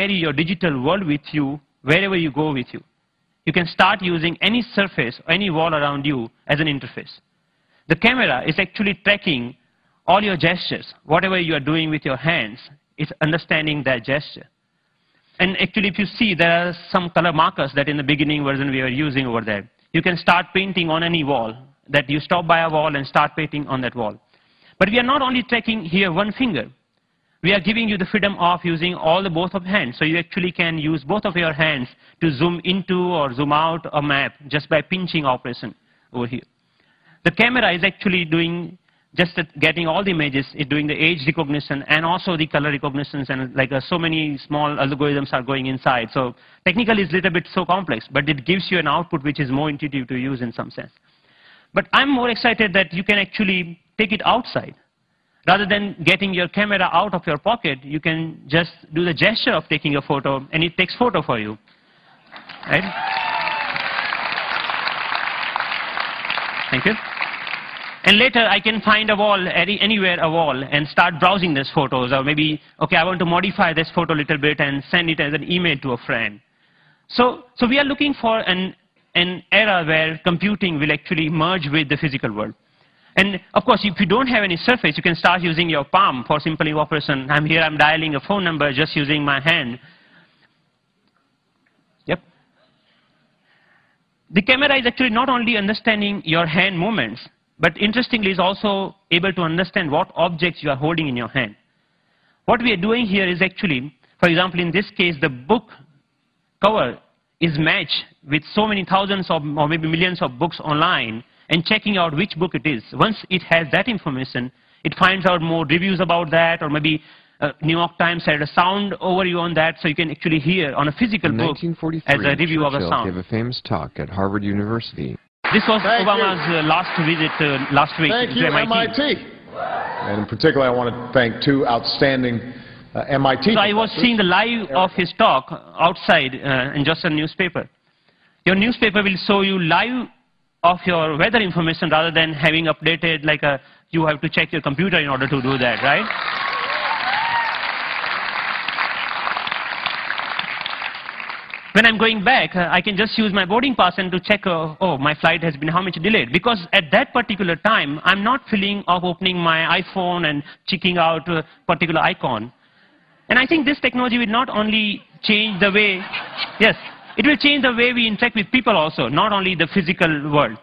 carry your digital world with you wherever you go with you. You can start using any surface or any wall around you as an interface. The camera is actually tracking all your gestures. Whatever you are doing with your hands, it's understanding that gesture. And actually, if you see, there are some color markers that in the beginning version we were using over there. You can start painting on any wall, that you stop by a wall and start painting on that wall. But we are not only tracking here one finger. We are giving you the freedom of using both of hands. So you actually can use both of your hands to zoom into or zoom out a map just by pinching operation over here. The camera is actually doing just getting all the images. It's doing the age recognition and also the color recognitions, and like so many small algorithms are going inside. So technically it's a little bit so complex, but it gives you an output which is more intuitive to use in some sense. But I'm more excited that you can actually take it outside. Rather than getting your camera out of your pocket, you can just do the gesture of taking a photo, and it takes photo for you. Right? Thank you. And later, I can find a wall, anywhere a wall, and start browsing these photos. Or maybe, okay, I want to modify this photo a little bit and send it as an email to a friend. So we are looking for an era where computing will actually merge with the physical world. And of course, if you don't have any surface, you can start using your palm for simple operation. I'm here, I'm dialing a phone number just using my hand. Yep. The camera is actually not only understanding your hand movements, but interestingly is also able to understand what objects you are holding in your hand. What we are doing here is actually, for example, in this case, the book cover is matched with so many thousands of, or maybe millions of books online, and checking out which book it is. Once it has that information, it finds out more reviews about that, or maybe New York Times had a sound overview on that, so you can actually hear on a physical book as a review of a sound. Gave a famous talk at Harvard University. This was Obama's last visit last week to MIT. And in particular, I want to thank two outstanding MIT So I was seeing the live of his talk outside in just a newspaper. Your newspaper will show you live of your weather information rather than having updated like you have to check your computer in order to do that, right? When I'm going back, I can just use my boarding pass and to check, oh, my flight has been how much delayed. Because at that particular time, I'm not feeling of opening my iPhone and checking out a particular icon. And I think this technology will not only change the way, yes, it will change the way we interact with people also, not only the physical world.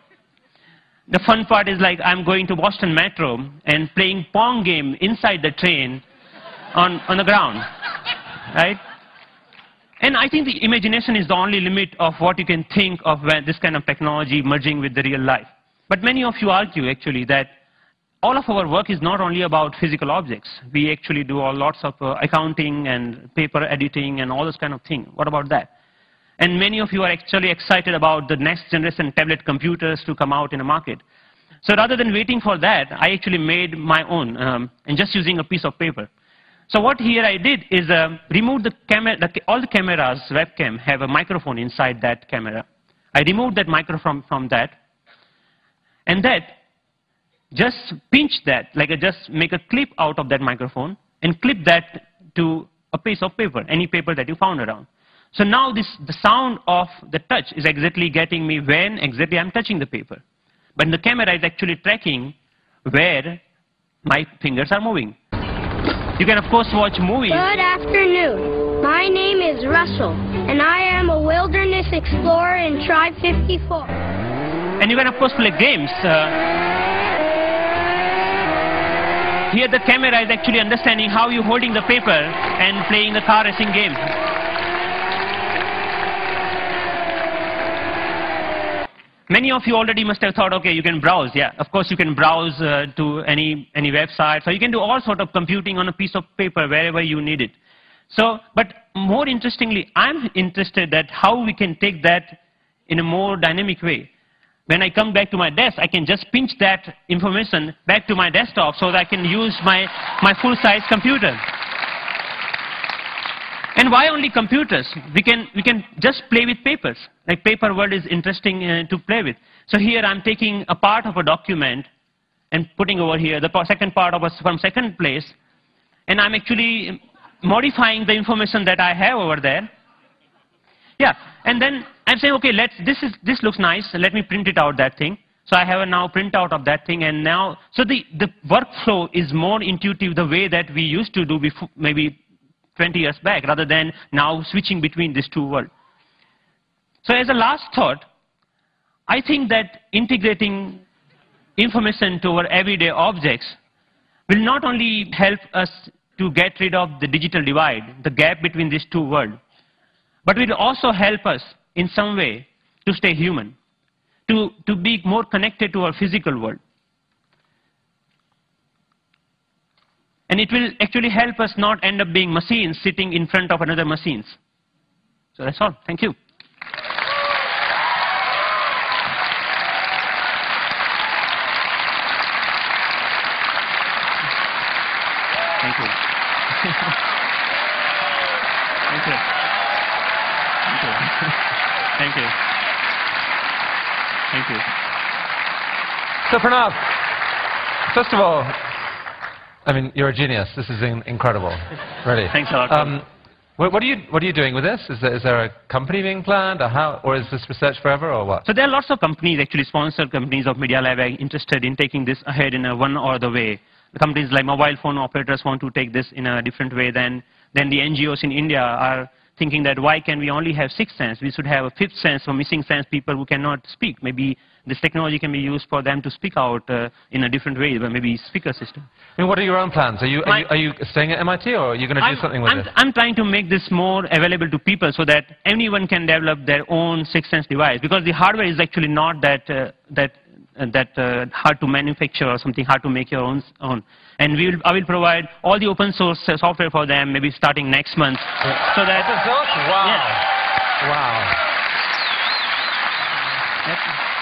The fun part is like I'm going to Boston Metro and playing Pong game inside the train on the ground, right? And I think the imagination is the only limit of what you can think of when this kind of technology merging with the real life. But many of you argue actually that all of our work is not only about physical objects. We actually do lots of accounting and paper editing and all this kind of thing. What about that? And many of you are actually excited about the next generation tablet computers to come out in the market. So rather than waiting for that, I actually made my own and just using a piece of paper. So what here I did is remove the camera, all the cameras, webcam, have a microphone inside that camera. I removed that microphone from that. And that, just pinch that, like just make a clip out of that microphone and clip that to a piece of paper, any paper that you found around. So now the sound of the touch is exactly getting me when exactly I'm touching the paper. But the camera is actually tracking where my fingers are moving. You can, of course, watch movies. Good afternoon. My name is Russell, and I am a wilderness explorer in Tribe 54. And you can, of course, play games. Here the camera is actually understanding how you're holding the paper and playing the car racing game. Many of you already must have thought, okay, you can browse. Yeah, of course you can browse to any website. So you can do all sort of computing on a piece of paper wherever you need it. So, but more interestingly, I'm interested that how we can take that in a more dynamic way. When I come back to my desk, I can just pinch that information back to my desktop so that I can use my full-size computer. And why only computers? We can just play with papers. Like paper world is interesting to play with. So here I'm taking a part of a document and putting over here the second part of from second place, and I'm actually modifying the information that I have over there. Yeah, and then I'm saying, okay, this looks nice, let me print it out, that thing. So I have a now printout of that thing, and now, so the workflow is more intuitive the way that we used to do before, maybe 20 years back, rather than now switching between these two worlds. So as a last thought, I think that integrating information to our everyday objects will not only help us to get rid of the digital divide, the gap between these two worlds, but will also help us in some way to stay human, to be more connected to our physical world. And it will actually help us not end up being machines sitting in front of another machines. So that's all. Thank you. Thank you. Thank you. Thank you. Thank you. Thank you. So Pranav, first of all, I mean, you're a genius. This is incredible, really. Thanks a lot. What are you doing with this? Is there a company being planned, or is this research forever, or what? So there are lots of companies, actually sponsored companies of Media Lab, are interested in taking this ahead in a one or the way. The companies like mobile phone operators want to take this in a different way than the NGOs in India are thinking that why can we only have sixth sense? We should have a fifth sense for missing sense people who cannot speak. Maybe this technology can be used for them to speak out in a different way, but maybe speaker system. I mean, what are your own plans? Are you staying at MIT, or are you going to do something with it? I'm trying to make this more available to people so that anyone can develop their own sixth sense device, because the hardware is actually not that hard to manufacture or something hard to make your own. And I will provide all the open source software for them, maybe starting next month. So that Wow. Yeah. Wow. That's